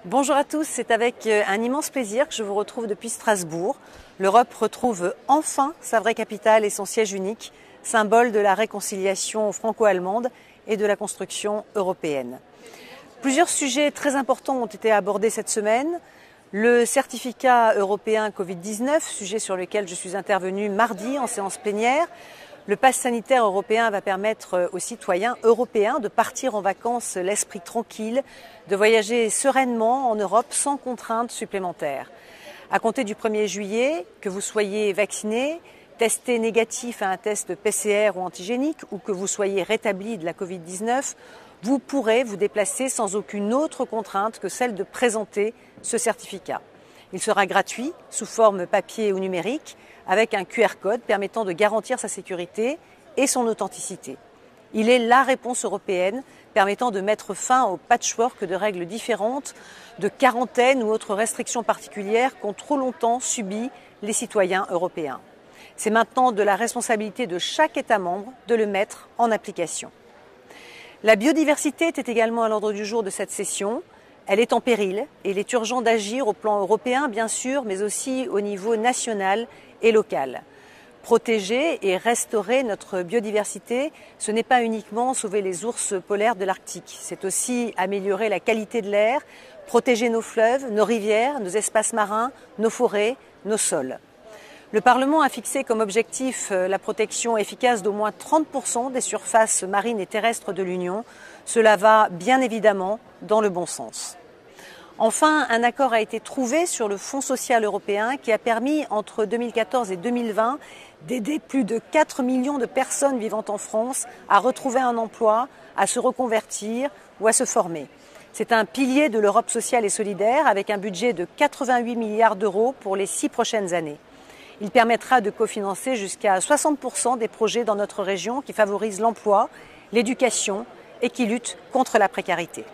Bonjour à tous, c'est avec un immense plaisir que je vous retrouve depuis Strasbourg. L'Europe retrouve enfin sa vraie capitale et son siège unique, symbole de la réconciliation franco-allemande et de la construction européenne. Plusieurs sujets très importants ont été abordés cette semaine. Le certificat européen Covid-19, sujet sur lequel je suis intervenue mardi en séance plénière. Le pass sanitaire européen va permettre aux citoyens européens de partir en vacances l'esprit tranquille, de voyager sereinement en Europe sans contraintes supplémentaires. À compter du 1er juillet, que vous soyez vacciné, testé négatif à un test PCR ou antigénique ou que vous soyez rétabli de la Covid-19, vous pourrez vous déplacer sans aucune autre contrainte que celle de présenter ce certificat. Il sera gratuit, sous forme papier ou numérique, avec un QR code permettant de garantir sa sécurité et son authenticité. Il est la réponse européenne permettant de mettre fin au patchwork de règles différentes, de quarantaine ou autres restrictions particulières qu'ont trop longtemps subi les citoyens européens. C'est maintenant de la responsabilité de chaque État membre de le mettre en application. La biodiversité était également à l'ordre du jour de cette session. Elle est en péril et il est urgent d'agir au plan européen, bien sûr, mais aussi au niveau national et local. Protéger et restaurer notre biodiversité, ce n'est pas uniquement sauver les ours polaires de l'Arctique, c'est aussi améliorer la qualité de l'air, protéger nos fleuves, nos rivières, nos espaces marins, nos forêts, nos sols. Le Parlement a fixé comme objectif la protection efficace d'au moins 30% des surfaces marines et terrestres de l'Union. Cela va bien évidemment dans le bon sens. Enfin, un accord a été trouvé sur le Fonds social européen qui a permis, entre 2014 et 2020, d'aider plus de 4 millions de personnes vivant en France à retrouver un emploi, à se reconvertir ou à se former. C'est un pilier de l'Europe sociale et solidaire avec un budget de 88 milliards d'euros pour les 6 prochaines années. Il permettra de cofinancer jusqu'à 60% des projets dans notre région qui favorisent l'emploi, l'éducation et qui luttent contre la précarité.